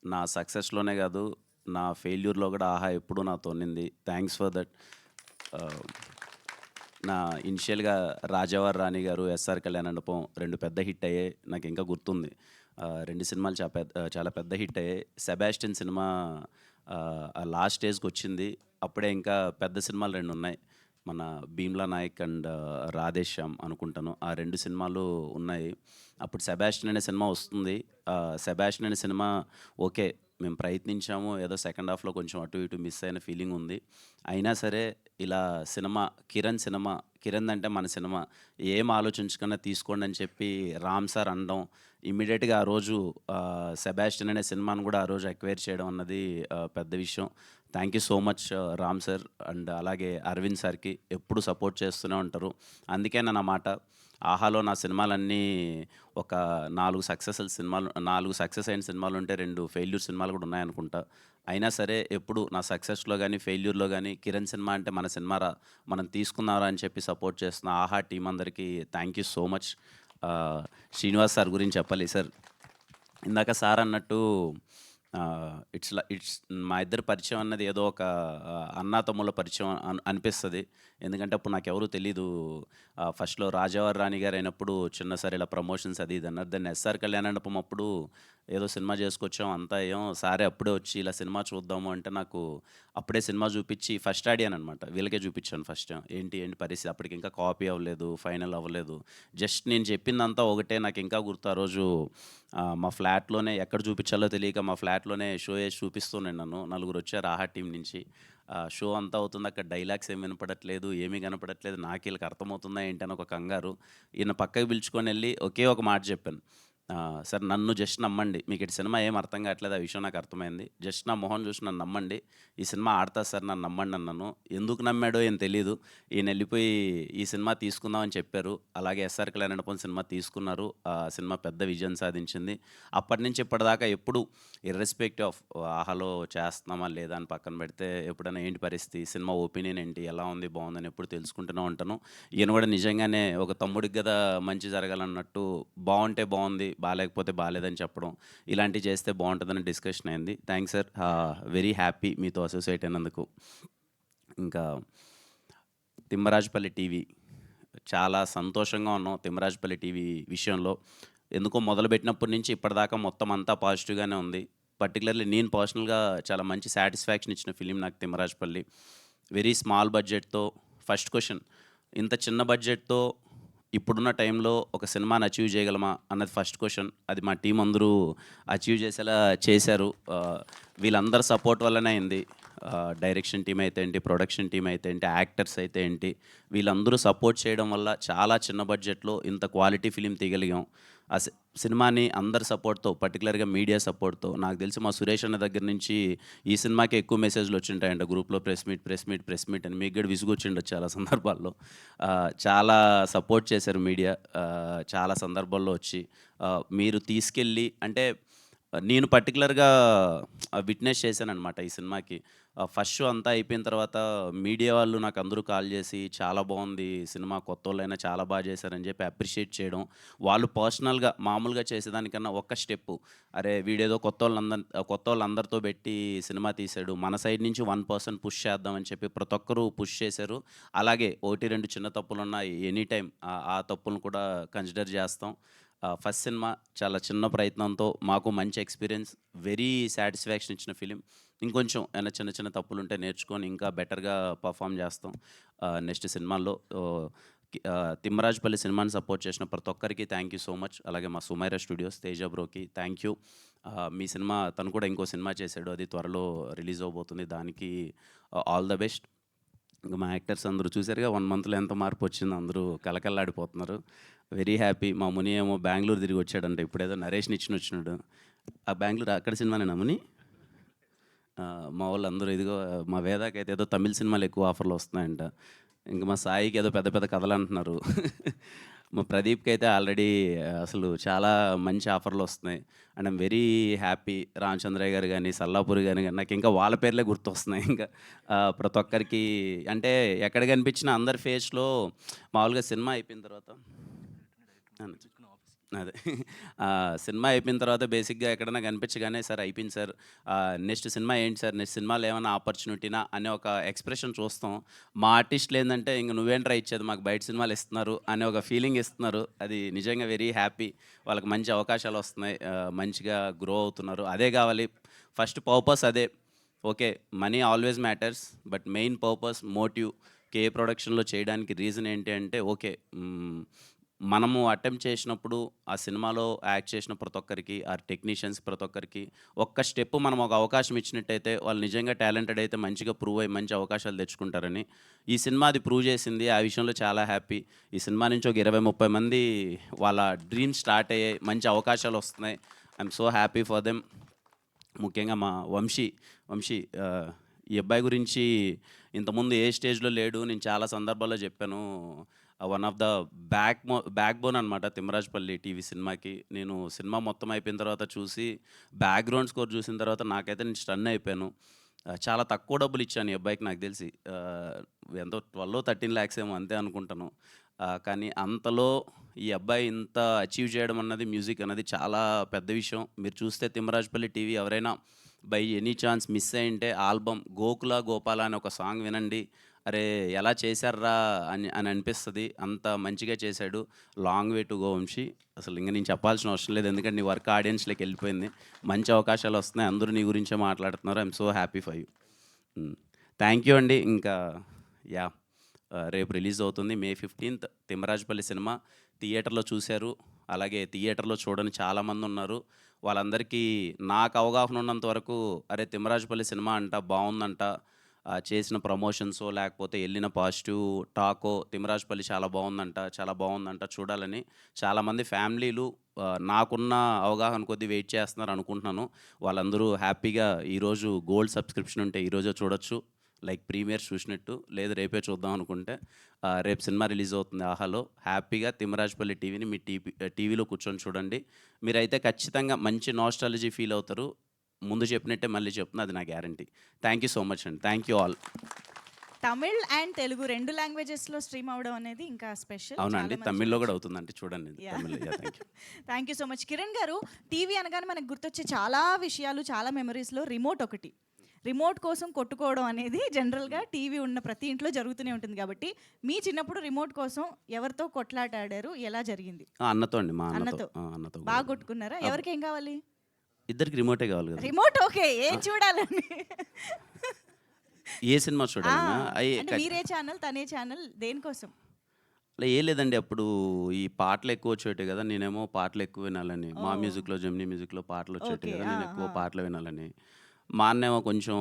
నా సక్సెస్‌లోనే కాదు, నా ఫెయిల్యూర్‌లో కూడా ఆహా ఎప్పుడూ నాతో ఉన్నింది. Thanks for that. నా ఇనిషియల్‌గా 'రాజావారు రాణి' గారు, 'ఎస్ఆర్ కళ్యాణమండపం' 2 పెద్ద హిట్ అయ్యాయి. నాకింకా గుర్తుంది. 2 సినిమాలు చాలా పెద్ద హిట్ అయ్యాయి. 'సెబాస్టియన్' సినిమా ఆ లాస్ట్ స్టేజ్‌కొచ్చింది. అప్పుడే ఇంకా పెద్ద సినిమాలు 2 ఉన్నాయి. మన 'భీమ్లా నాయక్' అండ్ 'రాధేశ్యామ్' అనుకుంటాను. ఆ 2 సినిమాలు ఉన్నాయి. అప్పుడు 'సెబాస్టియన్' అనే సినిమా వస్తుంది. 'సెబాస్టియన్' అనే సినిమా ఓకే. మేము ప్రయత్నించాము. ఏదో సెకండ్ హాఫ్‌లో కొంచెం అటు ఇటు మిస్ అయిన ఫీలింగ్ ఉంది. అయినా సరే ఇలా సినిమా 'కిరణ్' అంటే మన సినిమా. ఏం ఆలోచించకుండా తీసుకోండి అని చెప్పి రామ్ సార్ అనడం, ఇమ్మీడియేట్‌గా ఆ రోజు 'సెబాస్టియన్' అనే సినిమాను కూడా ఆ రోజు అక్వైర్ చేయడం అన్నది పెద్ద విషయం. Thank you so much Ram sir and అలాగే అరవింద్ సార్‌కి ఎప్పుడు సపోర్ట్ చేస్తూనే ఉంటారు. అందుకేనా నా మాట. ఆహాలో నా సినిమాలన్నీ ఒక 4 సక్సెస్ అయిన సినిమాలుంటే 2 ఫెయిల్యూర్ సినిమాలు కూడా ఉన్నాయనుకుంటా. అయినా సరే ఎప్పుడు నా సక్సెస్‌లో గానీ, ఫెయిల్యూర్‌లో గానీ 'కిరణ్' సినిమా అంటే మన సినిమారా, మనం తీసుకుందాంరా అని చెప్పి సపోర్ట్ చేస్తున్న ఆహా టీమ్ అందరికీ thank you so much. Srinivas sir గురించి చెప్పాలి సార్. ఇందాక సార్ అన్నట్టు ఇట్స్ మా ఇద్దరి పరిచయం అన్నది ఏదో ఒక అన్నాతమ్ముల పరిచయం అనిపిస్తది. ఎందుకంటే అప్పుడు నాకెవరు తెలీదు. ఫస్ట్‌లో 'రాజావారు రాణి' గారు అయినప్పుడు చిన్న సార్ ఇలా ప్రమోషన్స్ అది ఇది అన్నారు. దెన్ 'ఎస్ఆర్ కళ్యాణమండపం' అప్పుడు ఏదో సినిమా చేసుకొచ్చాం అంతా సారే అప్పుడే వచ్చి ఇలా సినిమా చూద్దాము అంటే నాకు అప్పుడే సినిమా చూపిచ్చి ఫస్ట్ అడిగాననమాట. వీళ్ళకే చూపిచ్చాను ఫస్ట్. ఏంటి ఏంటి పరిస్థితి అప్పటికి ఇంకా కాపీ అవ్వలేదు, ఫైనల్ అవ్వలేదు. జస్ట్ నేను చెప్పిందంతా ఒకటే నాకింకా గుర్తు. ఆ రోజు మా ఫ్లాట్‌లోనే ఎక్కడ చూపిచ్చాలో తెలియక మా ఫ్లాట్‌లోనే షో ఏసి చూపిస్తున్నాను నన్ను. నలుగురొచ్చారు ఆహా టీమ్ నుంచి. షో అంతా అవుతుంది. అక్కడ డైలాగ్స్ ఏమి వినపడట్లేదు, ఏమీ కనపడట్లేదు. నాకు ఈళ్ళకి అర్థమవుతుందా ఏంటి అని ఒక కంగారు. ఈయన పక్కకి పిలుచుకొనెళ్ళి ఒకే ఒక మాట చెప్పాను. సార్ నన్ను జస్ట్ నమ్మండి. మీకిటు సినిమా ఏం అర్థం కావట్లేదు. ఆ విషయం నాకు అర్థమైంది. జస్ట్ నా మొహం చూసి నన్ను నమ్మండి. ఈ సినిమా ఆడతా సార్ నన్ను నమ్మండి అన్నాను. ఎందుకు నమ్మాడో ఏం తెలీదు. ఈయనెళ్ళిపోయి ఈ సినిమా తీసుకుందాం అని చెప్పారు. అలాగే 'ఎస్ఆర్ కళ్యాణమండపం' సినిమా తీసుకున్నారు. ఆ సినిమా పెద్ద విజయం సాధించింది. అప్పటినుంచి ఇప్పటిదాకా ఎప్పుడు ఇర్రెస్పెక్టివ్ ఆఫ్ ఆహాలో చేస్తున్నామా లేదా అని పక్కన పెడితే ఎప్పుడైనా ఏంటి పరిస్థితి, సినిమా ఒపీనియన్ ఏంటి, ఎలా ఉంది, బాగుందని ఎప్పుడు తెలుసుకుంటూనే ఉంటాను. ఈయన కూడా నిజంగానే ఒక తమ్ముడికి గదా మంచి జరగాలన్నట్టు బావుంటే బావుంది, బాలేకపోతే బాలేదని చెప్పడం, ఇలాంటివి చేస్తే బావుంటదని డిస్కషన్ అయింది. Thanks sir. వెరీ హ్యాపీ మీతో అసోసియేట్ అయినందుకు. ఇంకా 'తిమ్మరాజుపల్లి టీవీ' చాలా సంతోషంగా ఉన్నాం 'తిమ్మరాజుపల్లి టీవీ' విషయంలో. ఎందుకో మొదలుపెట్టినప్పటి నుంచి ఇప్పటిదాకా మొత్తం అంతా పాజిటివ్‌గానే ఉంది. పర్టిక్యులర్‌లీ నేను పర్సనల్‌గా చాలా మంచి సాటిస్ఫాక్షన్ ఇచ్చిన ఫిల్మ్ నాకు 'తిమ్మరాజుపల్లి.' వెరీ స్మాల్ బడ్జెట్‌తో ఫస్ట్ క్వెషన్ ఇంత చిన్న బడ్జెట్‌తో ఇప్పుడున్న టైంలో ఒక సినిమాని అచీవ్ చేయగలమా అన్నది ఫస్ట్ క్వెషన్. అది మా టీమ్ అందరూ అచీవ్ చేసేలా చేశారు. వీళ్ళందరి సపోర్ట్ వల్లనే అయింది. డైరెక్షన్ టీమ్ అయితే ఏంటి, ప్రొడక్షన్ టీమ్ అయితే ఏంటి, యాక్టర్స్ అయితే ఏంటి, వీళ్ళందరూ సపోర్ట్ చేయడం వల్ల చాలా చిన్న బడ్జెట్‌లో ఇంత క్వాలిటీ ఫిల్మ్ తీయగలిగాం. ఆ సినిమాని అందరి సపోర్ట్‌తో పర్టిక్యులర్‌గా మీడియా సపోర్ట్‌తో నాకు తెలిసి మా సురేష్ అన్న దగ్గర నుంచి ఈ సినిమాకే ఎక్కువ మెసేజ్‌లు వచ్చుంటాయంట గ్రూప్‌లో ప్రెస్ మీట్ అని. మీకు కూడా విసుగొచ్చిండొచ్చు చాలా సందర్భాల్లో. చాలా సపోర్ట్ చేశారు మీడియా. చాలా సందర్భాల్లో వచ్చి మీరు తీసుకెళ్ళి అంటే నేను పర్టిక్యులర్‌గా విట్నెస్ చేశాననమాట ఈ సినిమాకి. ఫస్ట్ షో అంతా అయిపోయిన తర్వాత మీడియా వాళ్ళు నాకు అందరూ కాల్ చేసి, "చాలా బావుంది సినిమా కొత్తోళ్ళైనా చాలా బా చేశారని" చెప్పి అప్రిషియేట్ చేయడం. వాళ్ళు పర్సనల్‌గా మామూలుగా చేసేదానికన్నా ఒక్క స్టెప్పు, "అరే! వీడేదో కొత్తోళ్ళందరితో పెట్టి సినిమా తీశాడు. మన సైడ్ నుంచి 1% పుష్ చేద్దాం" అని చెప్పి ప్రతి ఒక్కరు పుష్ చేశారు. అలాగే 1, 2 చిన్న తప్పులున్నా ఎనీ టైమ్ ఆ తప్పులను కూడా కన్సిడర్ చేస్తాం. ఫస్ట్ సినిమా చాలా చిన్న ప్రయత్నంతో మాకు మంచి ఎక్స్‌పీరియన్స్, వెరీ సాటిస్ఫాక్షన్ ఇచ్చిన ఫిల్మ్. ఇంకొంచెం ఏమైనా చిన్న చిన్న తప్పులుంటే నేర్చుకొని ఇంకా బెటర్‌గా పెర్ఫార్మ్ చేస్తాం. నెక్స్ట్ సినిమాల్లో. 'తిమ్మరాజుపల్లి' సినిమాని సపోర్ట్ చేసిన ప్రతి ఒక్కరికి థ్యాంక్ యూ సో మచ్. అలాగే మా సుమైరా స్టూడియోస్ తేజ బ్రోకి థ్యాంక్ యూ. మీ సినిమా తను కూడా ఇంకో సినిమా చేశాడు. అది త్వరలో రిలీజ్ అవ్వబోతుంది. దానికి ఆల్ ద బెస్ట్. ఇంక మా యాక్టర్స్ అందరూ చూసారుగా 1 మంత్‌లో ఎంత మార్పొచ్చిందో అందరూ కళకళలాడిపోతున్నారు. Very happy. మా ముని ఏమో బెంగుళూరు తిరిగి వచ్చాడంట. ఇప్పుడేదో 'నరేష్ నిచ్చెన' వచ్చినాడు. ఆ బెంగుళూరు అక్కడ సినిమానేనా ముని? మా వాళ్ళందరూ ఇదిగో మా వేదాకైతే ఏదో తమిళ్ సినిమాలు ఎక్కువ ఆఫర్‌లు వస్తున్నాయంట. ఇంక మా సాయికి ఏదో పెద్ద పెద్ద కథలంటున్నారు. మా ప్రదీప్‌కి అయితే ఆల్రెడీ అసలు చాలా మంచి ఆఫర్‌లు వస్తున్నాయి. And I'm very happy. Ramachandraiah గారు గాని, సల్లాపురి గాని నాకింకా వాళ్ళ పేర్లే గుర్తొస్తున్నాయి ఇంకా. ప్రతి ఒక్కరికి అంటే ఎక్కడ కనిపించినా అందరి ఫేస్‌లో మామూలుగా సినిమా అయిపోయిన తర్వాత అదే. సినిమా అయిపోయిన తర్వాత బేసిక్‌గా ఎక్కడైనా కనిపించగానే సార్ అయిపోయింది సార్. నెక్స్ట్ సినిమా ఏంటి సార్? నెక్స్ట్ సినిమాలో ఏమన్నా ఆపర్చునిటీనా? అనే ఒక ఎక్స్‌ప్రెషన్ చూస్తాం. మా ఆర్టిస్ట్‌లు ఏందంటే ఇంక నువ్వేంట్రా ఇచ్చేది మాకు బయట సినిమాలు ఇస్తున్నారు అనే ఒక ఫీలింగ్ ఇస్తున్నారు. అది నిజంగా వెరీ హ్యాపీ. వాళ్ళకి మంచి అవకాశాలు వస్తున్నాయి. మంచిగా గ్రో అవుతున్నారు. అదే కావాలి. ఫస్ట్ పర్పస్ అదే. Okay. Money always matters. But main purpose, motive ఏ ప్రొడక్షన్‌లో చేయడానికి రీజన్ ఏంటి అంటే ఓకే. మనము అటెంప్ట్ చేసినప్పుడు ఆ సినిమాలో యాక్ట్ చేసిన ప్రతి ఒక్కరికి, ఆ టెక్నీషియన్స్ ప్రతి ఒక్కరికి ఒక్క స్టెప్ మనం ఒక అవకాశం ఇచ్చినట్టయితే వాళ్ళు నిజంగా టాలెంటెడ్ అయితే మంచిగా ప్రూవ్ అయ్యి మంచి అవకాశాలు తెచ్చుకుంటారని. ఈ సినిమా అది ప్రూవ్ చేసింది. ఆ విషయంలో చాలా హ్యాపీ. ఈ సినిమా నుంచి ఒక 20, 30 మంది వాళ్ళ డ్రీమ్స్ స్టార్ట్ అయ్యాయి. మంచి అవకాశాలు వస్తున్నాయి. I'm so happy for them. ముఖ్యంగా మా వంశీ ఈ అబ్బాయి గురించి ఇంతకుముందు ఏ స్టేజ్‌లో లేడు. నేను చాలా సందర్భాల్లో చెప్పాను. One of the back bone అనమాట 'తిమ్మరాజుపల్లి' టీవీ సినిమాకి. నేను సినిమా మొత్తం అయిపోయిన తర్వాత చూసి బ్యాక్‌గ్రౌండ్ స్కోర్ చూసిన తర్వాత నాకైతే నేను స్టన్ అయిపోయాను. చాలా తక్కువ డబ్బులు ఇచ్చాను ఈ అబ్బాయికి నాకు తెలిసి. ఎంతో 12, 13 లాక్స్ ఏమో అంతే అనుకుంటాను. కానీ అంతలో ఈ అబ్బాయి ఇంత అచీవ్ చేయడం అన్నది మ్యూజిక్ అన్నది చాలా పెద్ద విషయం. మీరు చూస్తే 'తిమ్మరాజుపల్లి' టీవీ ఎవరైనా బై ఎనీ ఛాన్స్ మిస్ అయ్యుంటే ఆల్బమ్ 'గోకుల గోపాల' అనే ఒక సాంగ్ వినండి. అరే! ఎలా చేశార్రా అని అని అనిపిస్తది. అంత మంచిగా చేశాడు. Long way to go Vamshi. అసలు ఇంక నేను చెప్పాల్సిన అవసరం లేదు. ఎందుకంటే నీ వర్క్ ఆడియన్స్‌లోకి వెళ్ళిపోయింది. మంచి అవకాశాలు వస్తున్నాయి. అందరూ నీ గురించే మాట్లాడుతున్నారు. I'm so happy for you. Thank you అండి. ఇంకా యాహ్! రేపు రిలీజ్ అవుతుంది. మే 15థ్ 'తిమ్మరాజుపల్లి' సినిమా థియేటర్‌లో చూశారు. అలాగే థియేటర్‌లో చూడని చాలామందున్నారు. వాళ్ళందరికీ నాకు అవగాహన ఉన్నంత వరకు అరే! 'తిమ్మరాజుపల్లి' సినిమా అంట బావుందంట. చేసిన ప్రమోషన్సో లేకపోతే ఎళ్ళిన పాజిటివ్ టాకో 'తిమ్మరాజుపల్లి' చాలా బావుందంట, చాలా బావుందంట చూడాలని చాలామంది ఫ్యామిలీలు నాకున్న అవగాహన కొద్దీ వెయిట్ చేస్తున్నారు అనుకుంటున్నాను. వాళ్ళందరూ హ్యాపీగా ఈరోజు గోల్డ్ సబ్స్క్రిప్షన్ ఉంటే ఈరోజే చూడొచ్చు. లైక్ ప్రీమియర్ చూసినట్టు. లేదు రేపే చూద్దాం అనుకుంటే రేపు సినిమా రిలీజ్ అవుతుంది 'ఆహాలో'. హ్యాపీగా 'తిమ్మరాజుపల్లి' టీవీని మీ టీవీలో కూర్చొని చూడండి. మీరైతే ఖచ్చితంగా మంచి నాస్టాలజీ ఫీల్ అవుతారు. ముందు చెప్పినట్టే మళ్ళీ చెప్తున్నా అది నా guarantee. Thank you so much అండి. Thank you all. Tamil and Telugu 2 లాంగ్వేజెస్‌లో స్ట్రీమ్ అవ్వడం అనేది ఇంకా స్పెషల్. అవునా చాలా అండి? మంది తమిళ్లో గూడా చూడొచ్చు. అవుతుందంటే చూడండి. యాహ్! తమిళ్లో thank you. Thank you so much. Kiran గారు, టీవీ అనగానే మనకు గుర్తొచ్చే చాలా విషయాలు, చాలా మెమరీస్‌లో రిమోట్ ఒకటి. రిమోట్ కోసం కొట్టుకోవడం అనేది జనరల్‌గా టీవీ ఉన్న ప్రతి ఇంట్లో జరుగుతూనే ఉంటుంది కాబట్టి, మీ చిన్నప్పుడు రిమోట్ కోసం ఎవరితో కొట్లాట ఆడారు? ఎలా జరిగింది? అన్నతో అండి. మా అన్నతో. అన్నతో. అన్నతో బాగా గొడవ. కొట్టుకున్నారా? ఎవరికేం కావాలి? ఇద్దరికి రిమోటే కావాలి గదా! Remote okay. ఏం చూడాలని? ఏ సినిమా ఆ! చూడాలన్నా? అంటే మీరే ఛానల్, తనే ఛానల్ దేనికోసం? అలా ఏం లేదండి. అప్పుడు ఈ పాటలు ఎక్కువ వచ్చేటివి గదా! నేనేమో పాటలు ఎక్కువ వినాలని. మా ఓహ్! మ్యూజిక్‌లో, జెమినీ మ్యూజిక్‌లో పాటలు వచ్చేటివి ఓకే. గదా! ఆ! నేను ఎక్కువ ఆ! పాటలు వినాలని. మా అన్నేమో కొంచెం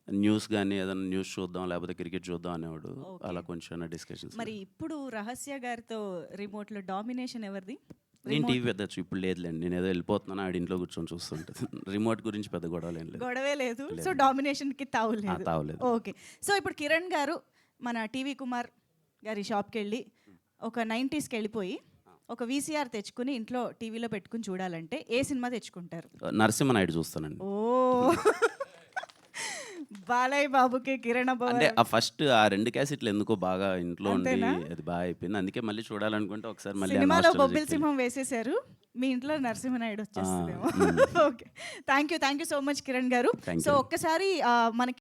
న్యూస్ గాని, ఏదైనా న్యూస్ చూద్దాం, లేకపోతే క్రికెట్ చూద్దాం అనేవాడు. ఓకే. అలా కొంచెం డిస్కషన్స్. మరి ఇప్పుడు రహస్య గారితో రిమోట్‌లో డామినేషన్ ఎవరిది? నేను టీవీ రిమోట్ పెద్ద ఇప్పుడు లేదులేండి. నేనేదో వెళ్ళిపోతున్నాను. ఆడ ఇంట్లో కూర్చొని చూస్తుంటది. రిమోట్ గురించి పెద్ద గొడవలేం లేదు. గొడవే లేదు. సో, లేదు. డామినేషన్‌కి తావు లేదు. తావలేదు. ఓకే. సో, ఇప్పుడు కిరణ్ గారు మన టీవీ కుమార్ గారి షాప్‌కెళ్ళి ఒక 90స్‌కెళ్ళిపోయి ఒక వీసీఆర్ తెచ్చుకొని ఇంట్లో టీవీలో పెట్టుకొని చూడాలంటే ఏ సినిమా తెచ్చుకుంటారు? నరసింహనాయుడు చూస్తానండి. ఓహ్! బాలయ్య బాబుకి కిరణ్ అంటే అబ్బవరం ఫస్ట్ ఆ 2 క్యాసెట్‌లు ఎందుకో బాగా ఇంట్లో ఉండి అంతేనా? అది బాగా అయిపోయింది. అందుకే మళ్ళీ చూడాలనుకుంటే ఒకసారి మళ్ళీ ఆ సినిమాలో బొబ్బిలి నాస్టాల్జియాకి వెళ్ళి సింహం వేసేసారు. మీ ఇంట్లో నరసింహనాయుడు ఆ! వచ్చేస్తదేమో. హ్మ్. Okay. Thank you so much Kiran గారు. Thank so, you. ఒక్కసారి మనకి